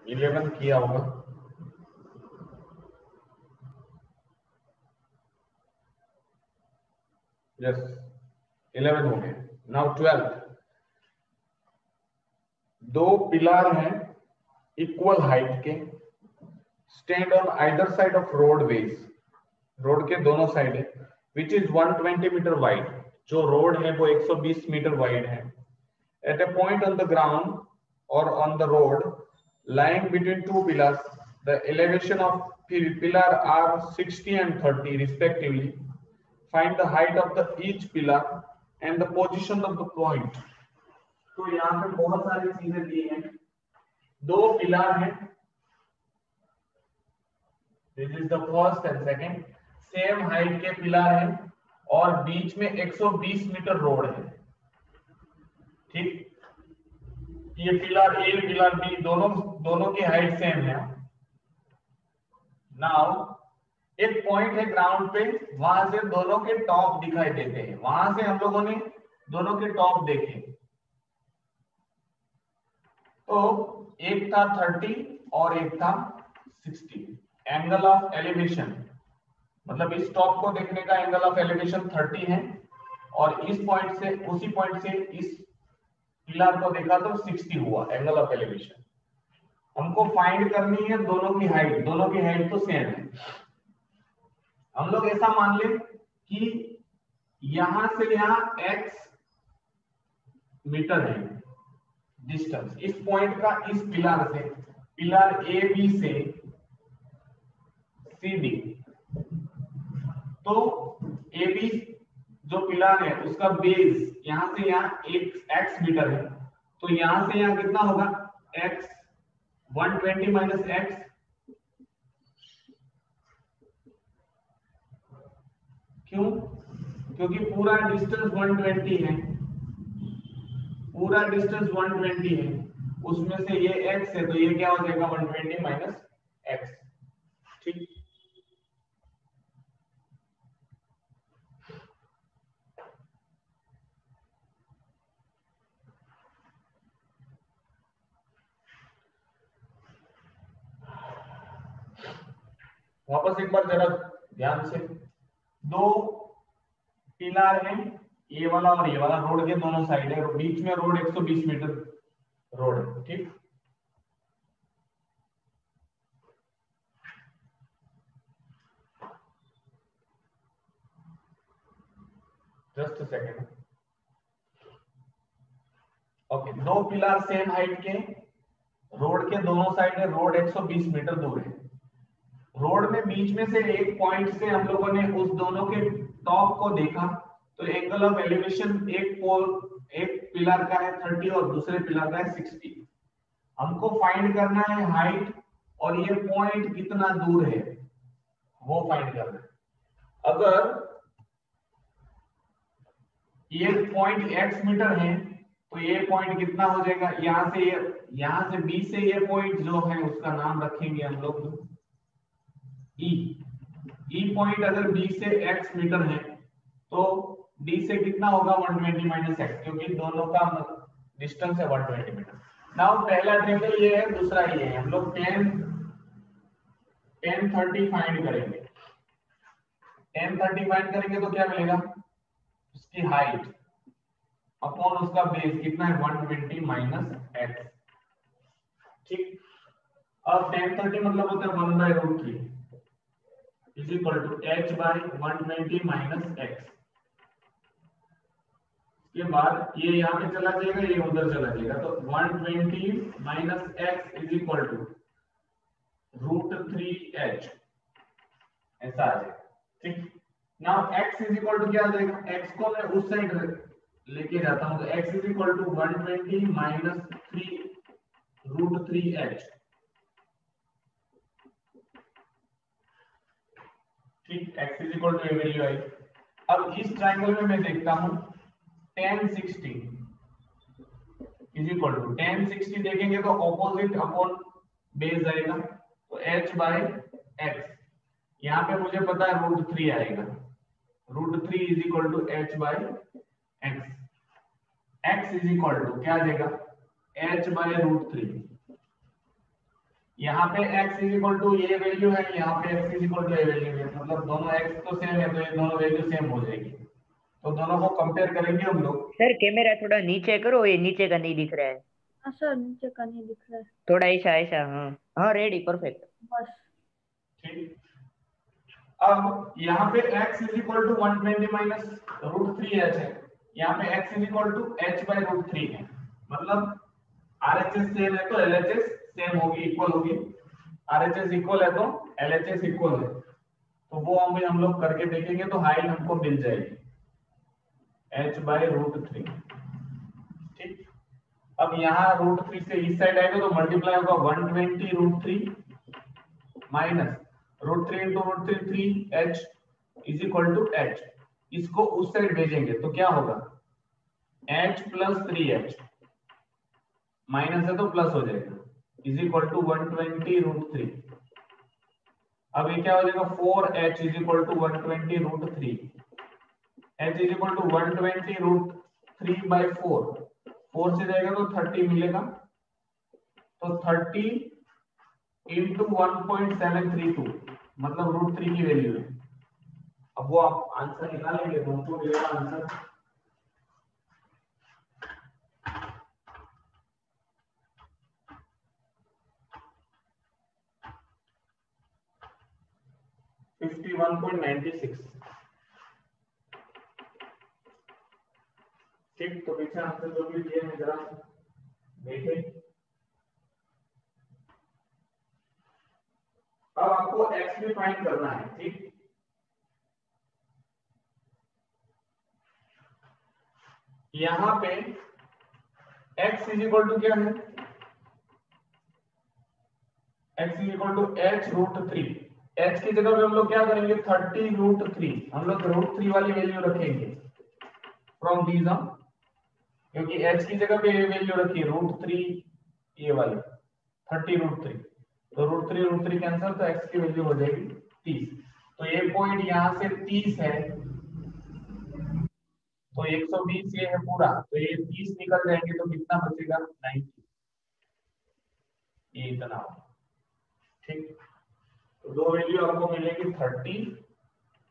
11 किया होगा। यस 11 हो गया। नाउ 12। दो पिलर हैं इक्वल हाइट के, stand on either side of roadways, road के दोनों साइड है, विच इज 120 मीटर वाइड, जो रोड है वो 120 मीटर वाइड है। At a point on the ground और on the road lying between two pillars, the elevation of pillar are 60 and 30 respectively. Find the height of the each pillar and the position of the point. तो यहाँ पे बहुत सारी चीजें दी हैं। दो pillar हैं, this is the first and second, same height के पिलर हैं और बीच में 120 मीटर रोड है। ठीक, ये पिलर ए पिलर बी दोनों की हाइट सेम है। नाउ एक पॉइंट है ग्राउंड पे, वहां से दोनों के टॉप दिखाई देते हैं, वहां से हम लोगों ने दोनों के टॉप देखे। तो एक था 30 और एक था 60। एंगल ऑफ एलिवेशन मतलब इस टॉप को देखने का एंगल ऑफ एलिवेशन 30 है और इस पॉइंट से उसी पॉइंट से इस पिलर को देखा तो 60 हुआ एंगल ऑफ एलिवेशन। हमको फाइंड करनी है दोनों की हाइट तो सेम है। हम लोग ऐसा मान ले कि यहां से यहां x मीटर है डिस्टेंस, इस पॉइंट का इस पिलर से, पिलर ए बी से सी डी। तो ए बी जो पिलर है उसका बेस यहां से यहां एक x मीटर है, तो यहां से यहां कितना होगा x 120 माइनस x, क्यों? क्योंकि पूरा डिस्टेंस 120 है, पूरा डिस्टेंस 120 है, उसमें से ये x है तो ये क्या हो जाएगा 120 माइनस x। ठीक, वापस एक बार जरा ध्यान से, दो पिलर हैं, ये वाला और ये वाला, रोड के दोनों साइड है, बीच में रोड 120 मीटर रोड है। ठीक, जस्ट अ सेकेंड। ओके, दो पिलर सेम हाइट के, रोड के दोनों साइड है, रोड 120 मीटर दूर है। रोड में बीच में से एक पॉइंट से हम लोगों ने उस दोनों के टॉप को देखा, तो एंगल ऑफ एलिवेशन एक पिलर का है 30 और दूसरे पिलर का है 60। हमको फाइंड करना है हाइट और ये पॉइंट कितना दूर है वो फाइंड करना है। अगर ये पॉइंट x मीटर है तो ये पॉइंट कितना हो जाएगा, यहां से b से ये पॉइंट जो है उसका नाम रखेंगे हम लोग ई पॉइंट। अगर b से x मीटर है तो d से कितना होगा 120 माइनस x, क्योंकि दोनों का डिस्टेंस है 120 मीटर। नाउ पहला ट्रिंगल ये है, दूसरा ये है। हम लोग 10 फाइंड करेंगे। 10 फाइंड करेंगे तो क्या मिलेगा, उसकी हाइट अपॉन उसका बेस कितना है 120 माइनस x। ठीक, अब 10 मतलब होता है 1/√3 is equal to h by 120 minus x। के बाद ये यहाँ पे चला जाएगा, ये उधर चला जाएगा, तो 120 minus x is equal to √3h ऐसा आ जाएगा। ठीक, now x is equal to क्या आ जाएगा, x को मैं उस साइड लेके जाता हूं तो x is equal to 120 minus 3√3h। ठीक, x इज इक्वल टू ये वैल्यू आई। अब इस ट्रायंगल में मैं देखता हूं 1060 इज इक्वल टू 1060 देखेंगे तो ऑपोजिट अपॉन बेस आएगा, तो h बाय x। यहाँ पे मुझे पता है √3 आएगा, √3 is equal to h by x। x is equal to क्या आ जाएगा h बाय √3। यहाँ पे x इज इक्वल टू ये वैल्यू है, यहाँ पे x इज इक्वल टू ये वैल्यू है, मतलब दोनों x तो सेम है, तो ये दोनों वैल्यू सेम हो जाएगी। तो दोनों को कंपेयर करेंगे हम लोग। सर कैमरा थोड़ा नीचे करो, ये नीचे का नहीं दिख रहा है। हाँ सर, नीचे का नहीं दिख रहा है। थोड़ा ऐसा ऐसा, हाँ हाँ, रेडी, परफेक्ट। बस। ठीक, अब यहाँ पे x is equal to 120 minus root three H है, यहाँ पे x is equal to h by root three है, मतलब RHS सेम है तो LHS सेम होगी, इक्वल होगी। RHS इक्वल है तो LHS इक्वल है, तो वो हम लोग करके देखेंगे तो हाइट हमको मिल जाएगी h बाई रूट थ्री। ठीक, अब यहाँ रूट थ्री से इस साइड आएगा तो मल्टीप्लाई होगा 120 root three minus root three into root three, three H is equal to H. इसको उस साइड भेजेंगे तो क्या होगा, एच प्लस थ्री एच, माइनस है तो प्लस हो जाएगा, is equal to 120 root three. अब ये क्या हो जाएगा, 4h is equal to 120 root three, h is equal to 120 root three by four, four से जाएगा तो 30 मिलेगा, तो 30 इंटू 1.732, मतलब रूट थ्री की वैल्यू है। अब वो आप आंसर निकालेंगे तो हमको मिलेगा आंसर 51.96। ठीक, तो पीछे आंसर जो भी दिए हैं जरा देखें। अब आपको x भी फाइंड करना है। ठीक, यहां पे x इज इक्वल टू क्या है, x is equal to h root three. h की जगह पे हम लोग क्या करेंगे, 30 रूट थ्री, हम लोग रूट थ्री वाली वैल्यू रखेंगे फ्रॉम दीज, क्योंकि h की जगह पे ये वैल्यू रखी है रूट थ्री, ये वाली 30 रूट थ्री, तो रूट थ्री कैंसिल, तो x की वैल्यू हो जाएगी 30। तो ये पॉइंट यहां से 30 है, तो 120 ये है पूरा, तो ये 30 निकल जाएंगे तो कितना बचेगा, 90, ये इतना होगा। ठीक, तो दो वैल्यू आपको मिलेगी 30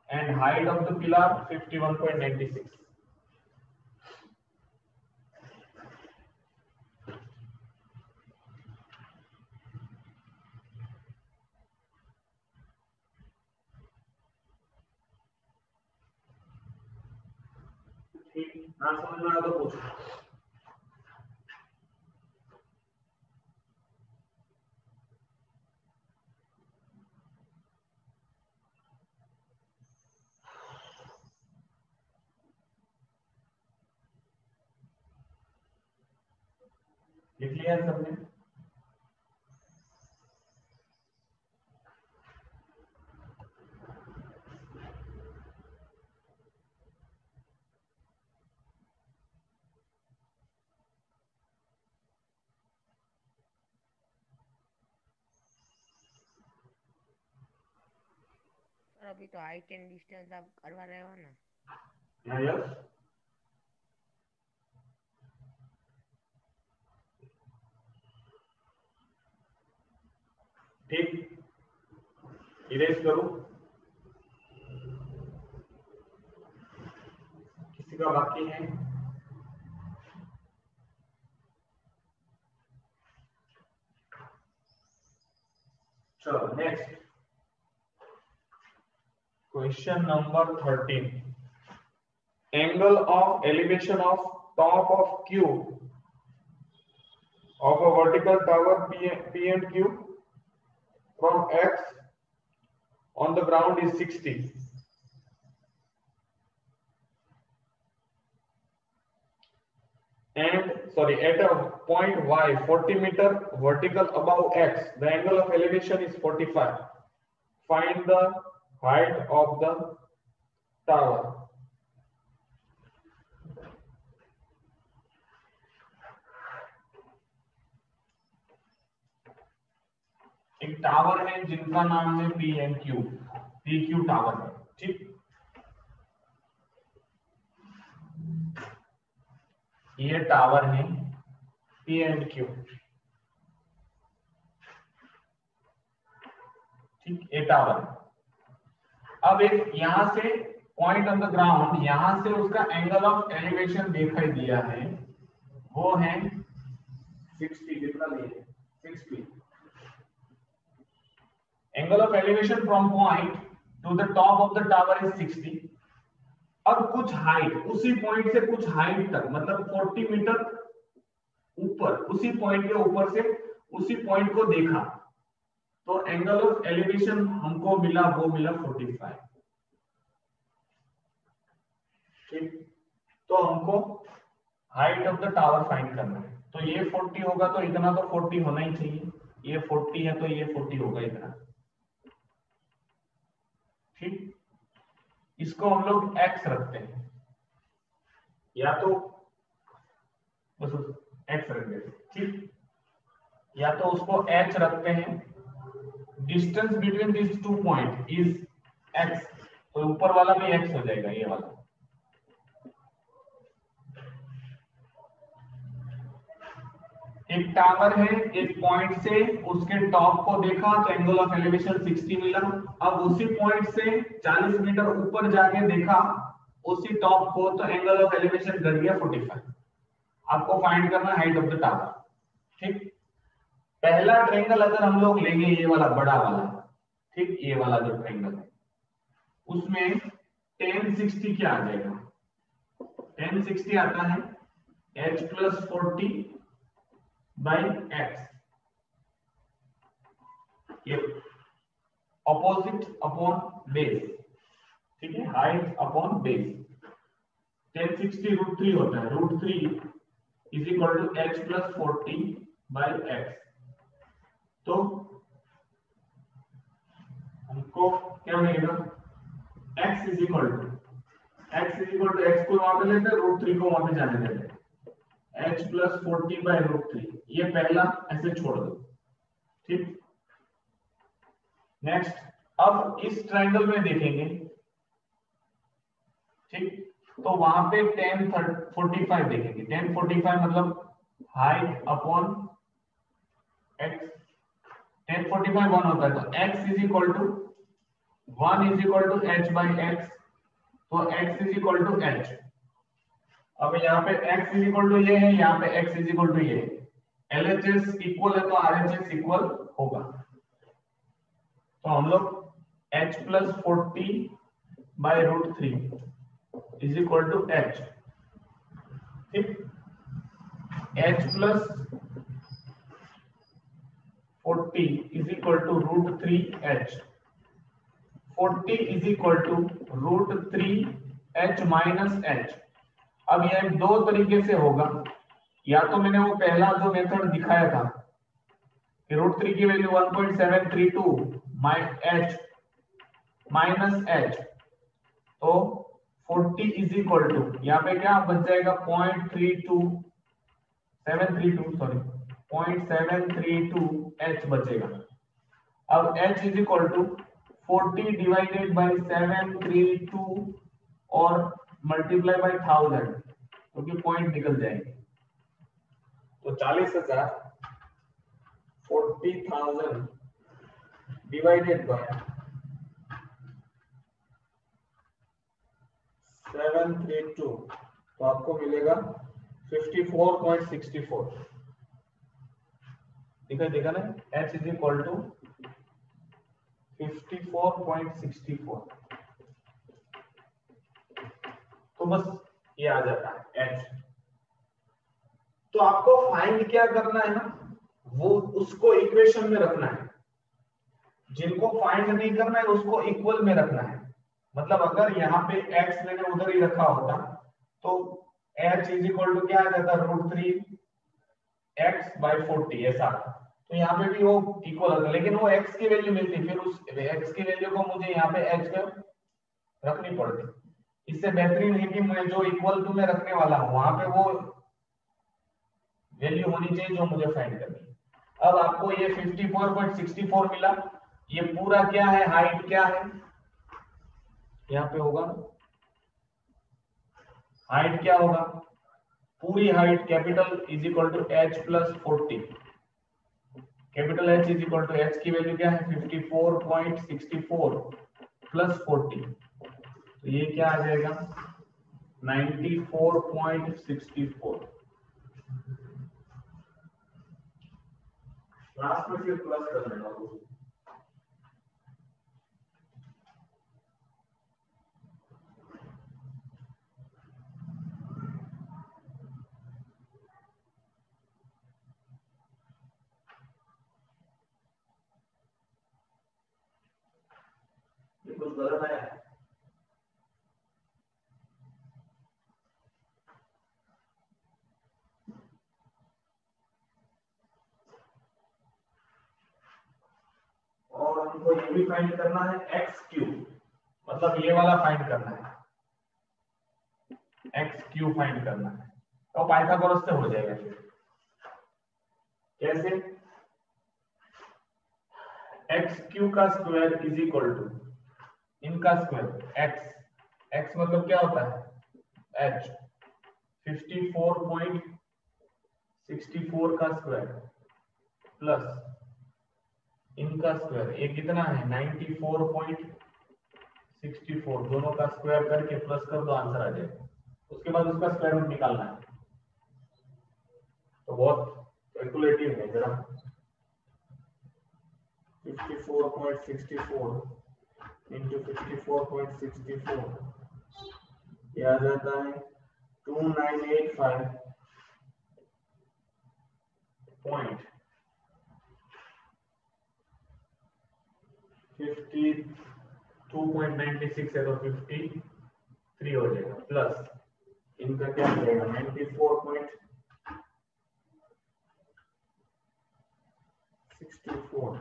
and height of the pillar 51.96। ठीक, ना समझ में आया तो पूछो। लिख लिया सबने? सर अभी तो हाइट एंड डिस्टेंस आप करवा रहे हो ना? यस, ठीक, इरेज करूं, किसी का बाकी है? चलो next question number 13। Angle of elevation of top of Q of a vertical tower P and Q from X on the ground is 60 and at a point Y 40 meter vertical above X, the angle of elevation is 45. Find the height of the tower. एक tower है जिनका नाम है PQ, PQ tower है। ठीक, ये tower है PQ। ठीक, ये टावर है। अब एक यहां से पॉइंट ऑन द ग्राउंड, यहां से उसका एंगल ऑफ एलिवेशन दिखाई दिया है, वो है 60 degree, 60 angle of elevation from point two the top of the tower is 60। अब कुछ हाइट, उसी पॉइंट से कुछ हाइट तक, मतलब 40 मीटर ऊपर, उसी पॉइंट के ऊपर से उसी पॉइंट को देखा, तो एंगल ऑफ एलिवेशन हमको मिला, वो मिला 45। ठीक, तो हमको height of the tower find करना है। तो ये 40 होगा तो इतना तो 40 होना ही चाहिए, ये 40 है तो ये 40 होगा इतना। ठीक, इसको हम लोग x रखते हैं, या तो बस x रख देते, ठीक, या तो उसको h रखते हैं। Distance between this two point is x, तो ऊपर वाला भी x हो जाएगा, ये वाला। एक टावर है, एक पॉइंट से उसके टॉप को देखा तो एंगल ऑफ एलिवेशन 60 मिला। अब उसी पॉइंट से 40 मीटर ऊपर जाके देखा उसी टॉप को, तो एंगल ऑफ एलिवेशन घट गया 45। आपको फाइंड करना हाइट ऑफ द टावर। ठीक, पहला ट्रायंगल अगर हम लोग लेंगे, ये वाला बड़ा वाला, ठीक, ये वाला जो ट्रायंगल है, उसमें tan 60 क्या आ जाएगा? tan 60 आता है h + 40 by x, ये ऑपोजिट अपॉन बेस, ठीक है, हाइट अपॉन बेस। tan 60 √3 होता है, √3 is equal to h + 40 by x। तो हमको क्या मिलेगा? x is equal to x को वहां पे लेते हैं, √3 को वहां पे जाने देते हैं, h + 40 by √3। ये पहला ऐसे छोड़ दो। ठीक, नेक्स्ट, अब इस ट्रायंगल में देखेंगे, ठीक, तो वहां पे tan 45 देखेंगे। tan 45 मतलब हाइट अपॉन x। tan 45 1 होता है, तो x is equal to 1 is equal to h by x, तो x is equal to h। अब यहाँ पे x इज इक्वल टू ये है, यहाँ पे x इज इक्वल टू ये है। LHS इक्वल है तो RHS इक्वल होगा, तो हम लोग h + 40 by √3 is equal to h। ठीक, h + 40 is equal to √3h। 40 is equal to √3h minus h। अब यह दो तरीके से होगा, या तो मैंने वो पहला जो मेथड दिखाया था कि √3 की वैल्यू 1.732 h माइनस h, तो 40 इज इक्वल टू यहाँ पे क्या बच जाएगा 0.732 h बचेगा। अब h is equal to 40 divided by 732 और मल्टीप्लाई बाय 1000, क्योंकि पॉइंट निकल जाएंगे, तो 40,000 40,000 डिवाइडेड बाय 732, तो आपको मिलेगा 54.64। देखा ना, h इज इक्वल टू 54.64। तो बस ये आ जाता है h। तो आपको फाइंड क्या करना है ना, वो उसको इक्वेशन में रखना है। जिनको फाइंड नहीं करना है उसको इक्वल में रखना है। मतलब अगर यहाँ पे x मैंने उधर ही रखा होता तो h इज इक्वल टू क्या आ जाता, √3x by 40 ऐसा। तो यहाँ पे भी वो इक्वल होता, लेकिन वो x की वैल्यू मिलती, फिर उस x की वैल्यू को मुझे यहाँ पे h पे रखनी पड़ती। इससे बेहतरीन है कि मैं जो इक्वल टू में रखने वाला हूँ वहां पे वो वैल्यू होनी चाहिए जो मुझे फाइंड करनी है। अब आपको ये 54.64 मिला। ये पूरा क्या है, हाइट क्या है, यहाँ पे होगा हाइट क्या होगा, पूरी height capital is equal to h + 40 capital H is equal to H की वैल्यू क्या है 54.64 प्लस 40, तो ये क्या आ जाएगा 94.64। लास्ट में फिर प्लस कर लेना। ये कुछ गलत आया है। और हमको ये भी फाइंड करना है एक्स क्यू, मतलब ये वाला फाइंड करना है, एक्स क्यू फाइंड करना है। तो पाइथागोरस से हो जाएगा। फिर कैसे, एक्स क्यू का स्क्वायर इज इक्वल टू इनका स्क्वायर एक्स, एक्स मतलब क्या होता है एच, 54.64 का स्क्वायर प्लस इनका स्क्वायर, ये कितना है 94.64, दोनों का स्क्वायर करके प्लस कर दो, आंसर आ जाएगा। उसके बाद उसका स्क्वायर रूट निकालना है, तो बहुत कैलकुलेटिव है जरा। 54.64 इंटू 54.64 ये आ जाता है 2985.52.96 है, तो 53 हो जाएगा, प्लस इनका क्या हो जाएगा 94.64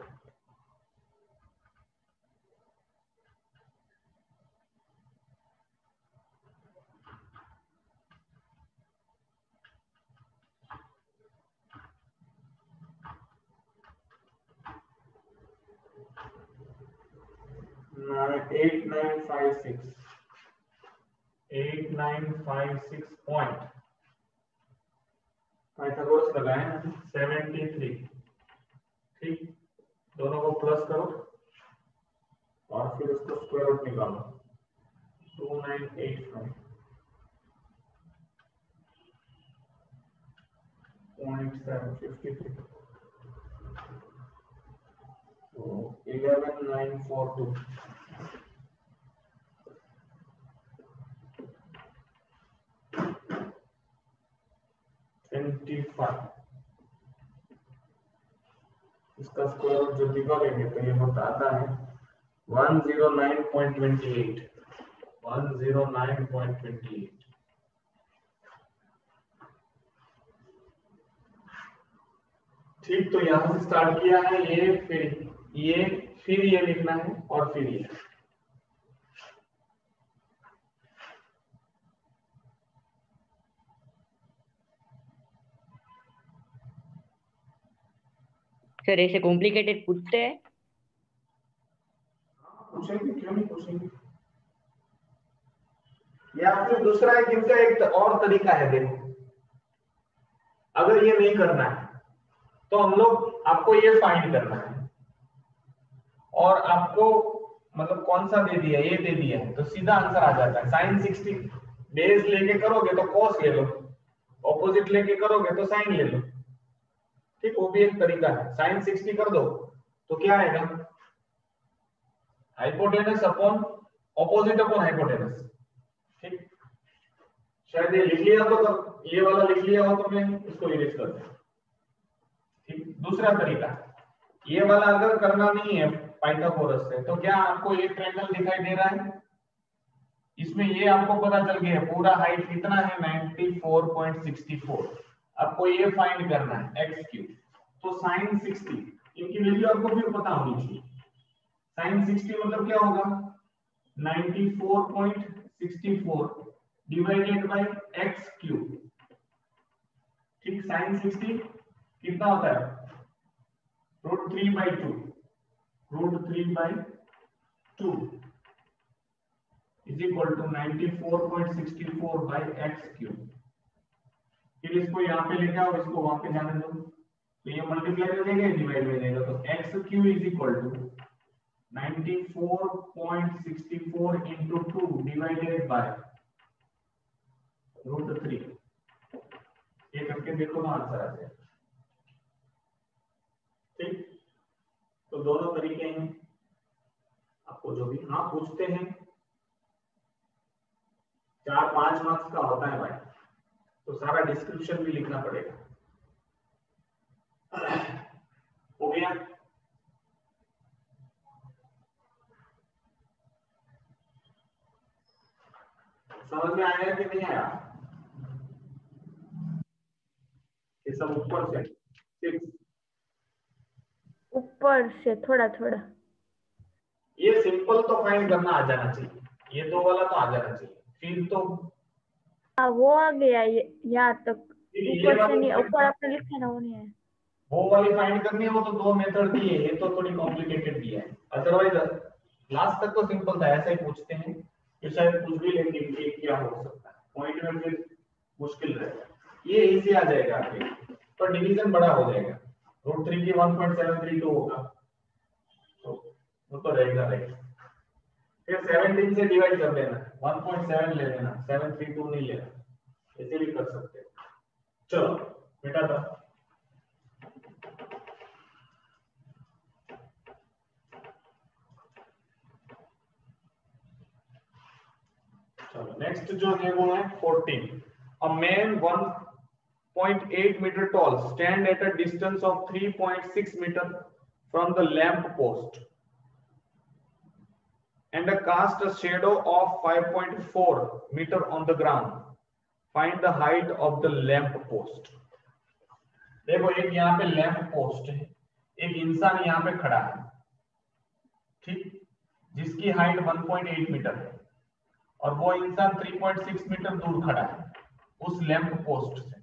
8956 पॉइंट पाइथागोरस लगाए 73। ठीक, दोनों को प्लस करो और फिर उसको स्क्वायर रूट निकालो, 2985.753, तो 11942। इसका स्क्वायर रूट जो निकालेंगे तो ये होता आता है 109.28, 109.28। ठीक, तो यहां से स्टार्ट किया है ये, फिर ये लिखना है और फिर ये। सर ऐसे कॉम्प्लिकेटेड पूछते हैं? पूछेंगे, क्यों नहीं पूछेंगे। या फिर दूसरा एक इनका एक और तरीका है, देखो अगर ये नहीं करना है तो हम लोग, आपको ये फाइंड करना है और आपको मतलब कौन सा दे दिया, ये दे दिया है, तो सीधा आंसर आ जाता है। साइन 60 बेस लेके करोगे तो कॉस ले लो, ऑपोजिट लेके करोगे तो साइन ले लो। ठीक, वो भी एक तरीका है। साइन 60 कर दो तो क्या आएगा, hypotenuse upon opposite upon hypotenuse. ठीक, शायद ये लिख लिया तो ये वाला लिख लिया हो तो मैं इसको इरेज कर दूं। ठीक, दूसरा तरीका, ये वाला अगर करना नहीं है पाइथागोरस से, तो क्या आपको एक ट्रायंगल दिखाई दे रहा है, इसमें ये आपको पता चल गया है पूरा हाइट कितना है 94.64। आपको ये फाइंड करना है एक्स क्यूब, तो साइन 60 इनकी वैल्यू आपको फिर पता होनी चाहिए। साइन 60 मतलब क्या होगा 94.64 डिवाइडेड बाय एक्स क्यूब। ठीक, साइन 60 कितना होता है √3/2, √3/2 is equal to 94.64 by X cube. फिर इसको यहाँ पे लेके आओ, इसको वहां पे जाने दो, तो ये मल्टीप्लाई में देगा, डिवाइड में देगा, तो X cube is equal to 94.64 into 2 divided by √3। ये करके देखो ना आंसर आ जाएगा। ठीक, तो दोनों तरीके हैं, आपको जो भी हाँ पूछते हैं 4-5 मार्क्स का होता है भाई, तो सारा डिस्क्रिप्शन भी लिखना पड़ेगा। हो गया? समझ में आया कि नहीं आया? ये सब ऊपर से 6 ऊपर से थोड़ा थोड़ा। ये सिंपल तो फाइंड करना आ जाना चाहिए, ये 2 वाला तो आ जाना चाहिए, फिर तो वो आ गया ये यहाँ तक। ये ऊपर से वाली नहीं, फाइंड ऊपर आपने लिखा है ना, वो नहीं है। वो वाली फाइंड करनी है, वो तो 2 मेथड दिए, ये तो थोड़ी कॉम्प्लिकेटेड दिया है। अदरवाइज लास्ट तक तो सिंपल था, ऐसा ही पूछते हैं कि शायद कुछ भी, लेकिन ये क्या हो सकता है पॉइंट में फिर मुश्किल रहेगा। ये इजी आ जाएगा आपके, पर डिवीजन बड़ा हो जाएगा, √3 की 1.732 होगा, तो वो तो रहेगा। फिर 17 से डिवाइड कर देना, 1.7 ले लेना, 732 नहीं लेना, ऐसे भी कर सकते हैं। चलो बेटा था, चलो नेक्स्ट जो है वो है 14। A man 1.8 metre tall stand at a distance of 3.6 metre from the lamp post and cast a shadow of 5.4 meter on the ground. Find the height of the lamp post. देखो एक यहाँ पे lamp post है, एक इंसान यहाँ पे खड़ा है, ठीक, जिसकी हाइट 1.8 मीटर है, और वो इंसान 3.6 मीटर दूर खड़ा है उस लैंप पोस्ट से।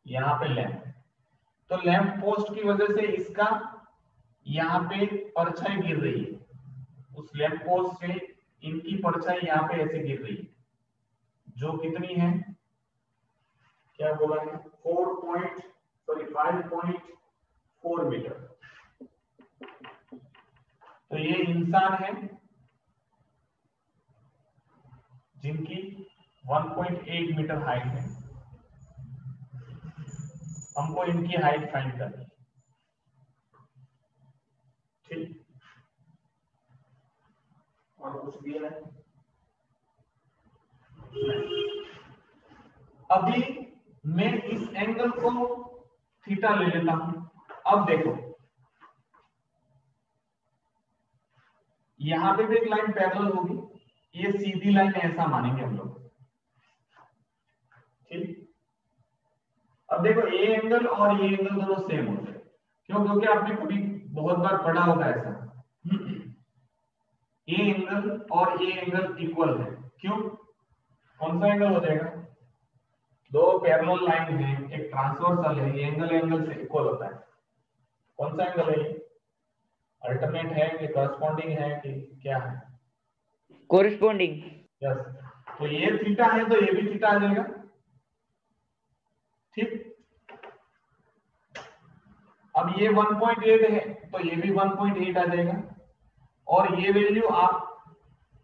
यहाँ पे लैंप, तो लैंप पोस्ट की वजह से इसका यहाँ पे परछाई गिर रही है, उस लैंप पोस्ट से इनकी परछाई यहाँ पे ऐसे गिर रही है, जो कितनी है, क्या बोला है, 5.4 मीटर। तो ये इंसान है जिनकी 1.8 मीटर हाइट है, हमको इनकी हाइट फाइंड करनी है। ठीक, और कुछ दिया है? अभी मैं इस एंगल को थीटा ले लेता हूं। अब देखो यहां पे भी एक लाइन पैरेलल होगी, ये सीधी लाइन ऐसा मानेंगे हम लोग। ठीक, अब देखो ये एंगल और ये एंगल दोनों सेम होते हैं, क्यों? क्योंकि आपने कभी बहुत बार पढ़ा होगा ऐसा, ये एंगल और ये एंगल इक्वल है। क्यों? कौन सा एंगल हो जाएगा? दो पैरेलल लाइन है, एक ट्रांसवर्सल है, ये एंगल एंगल से इक्वल होता है। कौन सा एंगल है? अल्टरनेट है कि करस्पॉन्डिंग है कि क्या है? कोरिस्पोंडिंग। यस, तो ये थीटा है तो ये भी थीटा आ जाएगा। ठीक, अब ये 1.8 है तो ये भी 1.8 आ जाएगा, और ये वैल्यू आप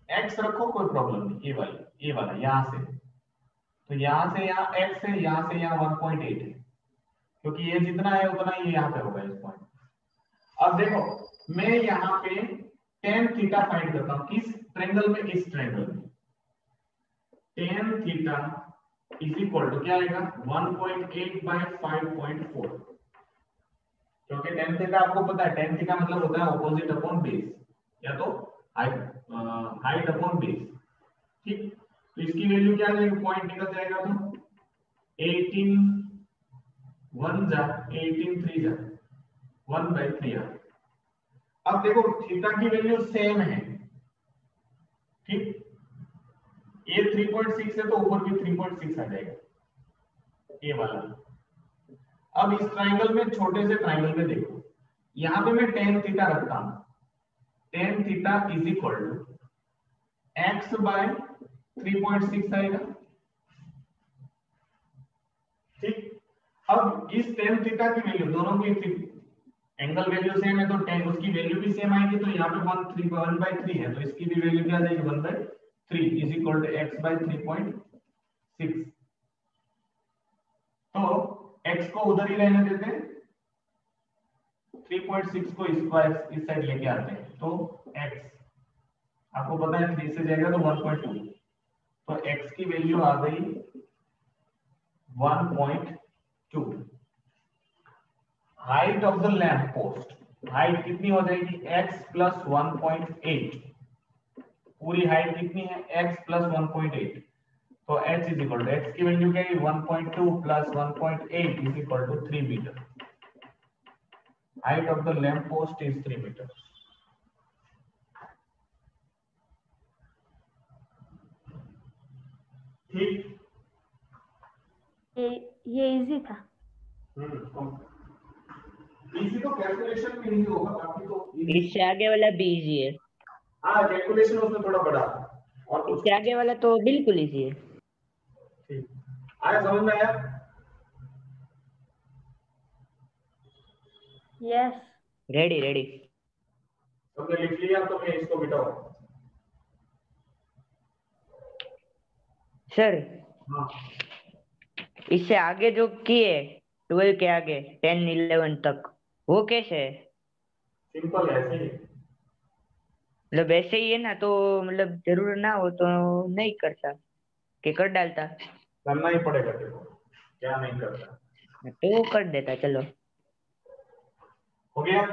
x रखो, कोई प्रॉब्लम नहीं, ये वाला यहां से, तो यहां से यहाँ x है, यहां से यहाँ 1.8 है, क्योंकि ये जितना है उतना ही यहाँ पे होगा इस पॉइंट। अब देखो मैं यहाँ पे tan थीटा फाइंड करता हूँ, किस ट्रायंगल में? इस ट्रायंगल में tan theta is equal to क्या आएगा? 1.8 बाय 5.4, क्योंकि tan थीटा आपको पता है, tan थीटा मतलब होता है ऑपोजिट अपॉन बेस, या तो हाइट अपॉन बेस। ठीक, तो इसकी वैल्यू क्या आ जाएगी? पॉइंट निकल जाएगा, तो 18 1 जा 18 3 जा 1/3 आ। अब देखो थीटा की वैल्यू सेम है, ठीक, ये 3.6 है तो ऊपर भी 3.6 आ जाएगा, ये वाला। अब इस ट्रायंगल में, छोटे से ट्रायंगल में देखो, यहां पे मैं tan थीटा रखता हूं, tan theta is equal to x by 3.6 आएगा। ठीक, अब इस tan थीटा की वैल्यू दोनों की एंगल वैल्यू सेम है तो tan उसकी वैल्यू भी सेम आएगी, तो यहाँ पे 1/3 है तो इसकी भी वैल्यू क्या आ जाएगी 1/3 is equal to x by 3.6। तो x को उधर ही रहने देते हैं, 3.6 को इस साइड लेके आते हैं, तो x आपको पता है 3 से जाएगा तो 1.2, तो x की वैल्यू आ गई 1.2। Height of the lamp post, height कितनी हो जाएगी x प्लस 1.8, पूरी हाइट कितनी है x प्लस 1.8, तो h is equal to x की वैल्यू क्या है 1.2 plus 1.8 is equal to 3 metre. Height of the lamp post is 3 metre. ठीक, ये इजी था। इजी तो कैलकुलेशन में नहीं होगा, बाकी तो इससे आगे वाला भी इजी है। हाँ कैलकुलेशन उसमें थोड़ा बड़ा और कुछ इससे आगे वाला तो बिल्कुल इजी है। ठीक आया, समझ में आया? Yes ready ready. तुमने लिख लिया तो मैं इसको मिटाऊं। सर हाँ इससे आगे जो किए 12 के आगे 10 11 तक वो कैसे है? सिंपल है, ऐसे ही मतलब ऐसे ही है ना, तो मतलब जरूर ना हो तो नहीं करता कि कर डालता, करना ही पड़ेगा देखो, क्या नहीं करता। तो कर देता। चलो हो गया,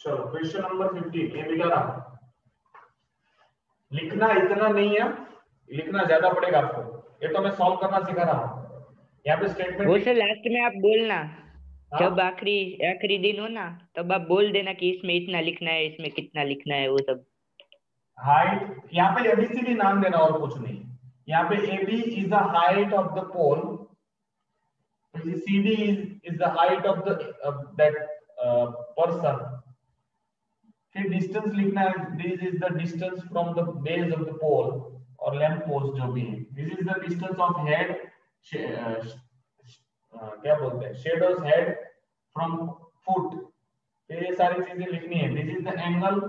चलो क्वेश्चन नंबर 15 ये भी करा। लिखना इतना नहीं है, लिखना ज्यादा पड़ेगा आपको, ये तो मैं सॉल्व करना सिखा रहा हूँ। यहाँ पे स्टेटमेंट वो सर लास्ट में आप बोलना, हाँ? जब आखिरी आखिरी दिन हो ना तब आप बोल देना कि इसमें इतना लिखना है, इसमें कितना लिखना है, वो सब। हाइट यहाँ पे एबीसीडी नाम देना और कुछ नहीं। यहाँ पे AB is the height of the pole, CD is the height of the that person। फिर डिस्टेंस लिखना है, this is the distance from the base of the pole और लैंप पोस्ट जो भी है, this is the distance of head, क्या बोलते हैं शेडोज हेड फ्रॉम फुट। ये सारी चीजें लिखनी है। This is the angle,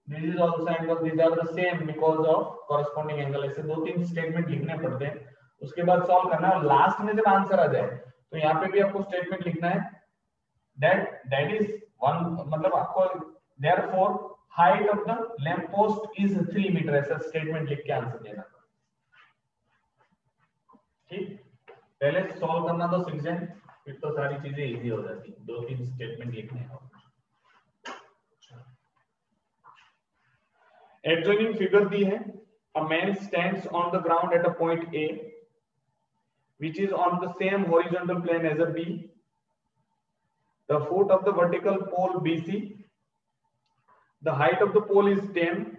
this is also angle, this are the same because of corresponding angle. ऐसे 2-3 स्टेटमेंट लिखने पड़ते हैं, उसके बाद सॉल्व करना है और लास्ट में जब आंसर आ जाए तो यहाँ पे भी आपको स्टेटमेंट लिखना है that is one, मतलब आपको therefore height of the lamp post is 3 metre, ऐसा स्टेटमेंट लिख के आंसर देना। ठीक, पहले सॉल्व करना तो सीख जाए, फिर तो सारी चीजें इजी हो जाती, 2-3 स्टेटमेंट लिखने हैं। एडजॉइनिंग फिगर दी है, a man stands on the ground at a point A which is on the same horizontal plane as a B. The foot of the vertical pole BC, the height of the pole is 10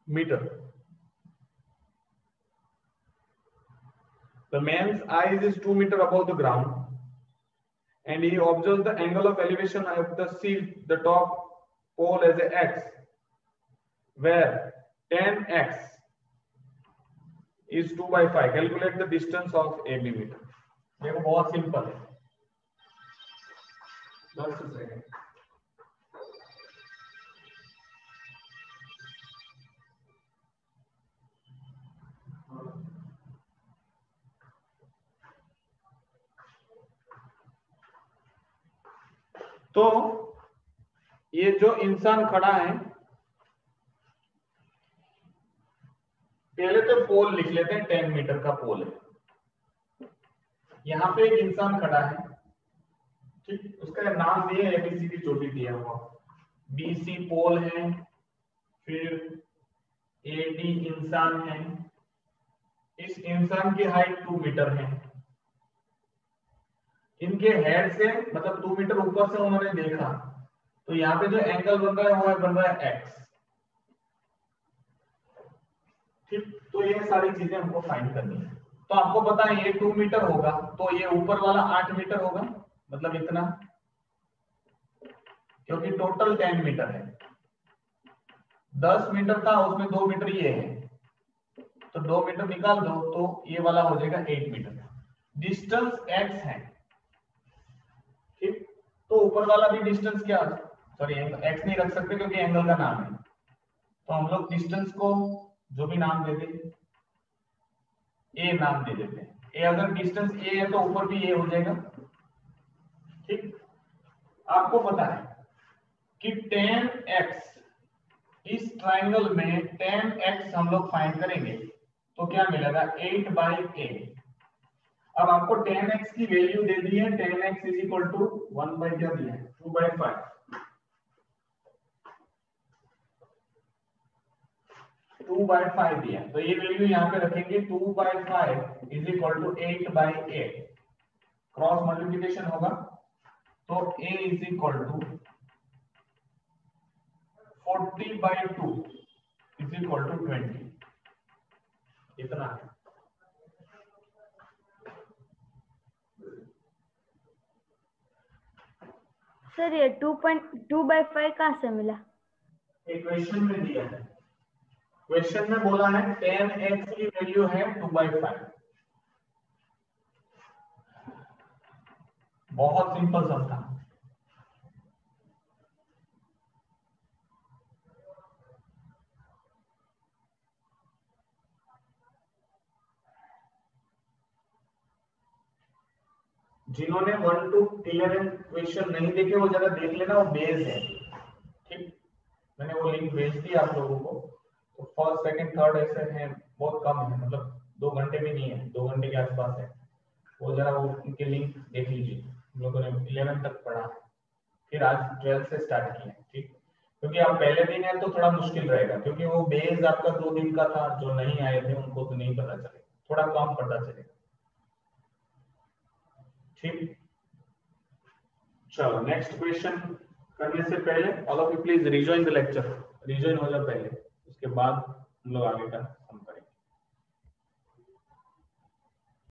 meter. The man's eyes is 2 meter above the ground and he observes the angle of elevation of the seat, the top pole as a x, where 10x is 2/5. Calculate the distance of AB meter. देखो बहुत simple है, 10 second. तो ये जो इंसान खड़ा है, पहले तो पोल लिख लेते हैं, 10 मीटर का पोल है। यहाँ पे एक इंसान खड़ा है, ठीक, उसका नाम दिया है एबीसीडी चोटी दिया हुआ, बीसी पोल है, फिर एडी इंसान है। इस इंसान की हाइट 2 मीटर है। इनके हेड से मतलब 2 मीटर ऊपर से उन्होंने देखा, तो यहाँ पे जो एंगल बन रहा है वो बन रहा है एक्स। ठीक, तो ये सारी चीजें हमको फाइंड करनी है। तो आपको पता है ये 2 मीटर होगा, तो ये ऊपर वाला 8 मीटर होगा, मतलब इतना, क्योंकि टोटल 10 मीटर है। 10 मीटर था, उसमें 2 मीटर ये है, तो 2 मीटर निकाल दो तो ये वाला हो जाएगा 8 मीटर। डिस्टेंस x है, ठीक, तो ऊपर वाला भी डिस्टेंस क्या, सॉरी x नहीं रख सकते क्योंकि एंगल का नाम है, तो हम लोग डिस्टेंस को जो भी नाम दे दें, a नाम दे देते हैं। a अगर डिस्टेंस a है तो ऊपर भी a हो जाएगा, ठीक। आपको पता है कि tan x, इस ट्राइंगल में tan x हम लोग फाइंड करेंगे तो क्या मिलेगा 8/a। अब आपको tan x की वैल्यू दे दी है, tan x is equal to 1 by क्या दिया है 2/5, 2/5 दिया, तो ये वैल्यू यहाँ पे रखेंगे 2/5 is equal to 8/a, cross multiplication होगा तो a is equal to 40/2 is equal to 20, इतना है। सर ये 2.2/5 कहाँ से मिला? एक क्वेश्चन में दिया है, क्वेश्चन में बोला है tan x की वैल्यू है 2/5, बहुत सिंपल सा था। जिन्होंने 1 to 11 क्वेश्चन नहीं देखे वो जरा देख लेना, वो बेस है, ठीक, मैंने वो लिंक भेज दी आप लोगों को। तो फर्स्ट सेकंड थर्ड ऐसे हैं, बहुत कम है, मतलब 2 घंटे भी नहीं है, 2 घंटे के आसपास है, वो जरा वो उनके लिंक देख लीजिए। हम लोगों ने 11 तक पढ़ा है, फिर आज 12 से स्टार्ट किया, ठीक, क्योंकि आप पहले दिन है तो थोड़ा मुश्किल रहेगा, क्योंकि वो बेस आपका 2 दिन का था, जो नहीं आए थे उनको तो नहीं पता चलेगा, थोड़ा कम पता चलेगा, ठीक। चलो नेक्स्ट क्वेश्चन करने से पहले all of you please rejoin the lecture, rejoin हो जाओ पहले, उसके बाद हम लोग आगे का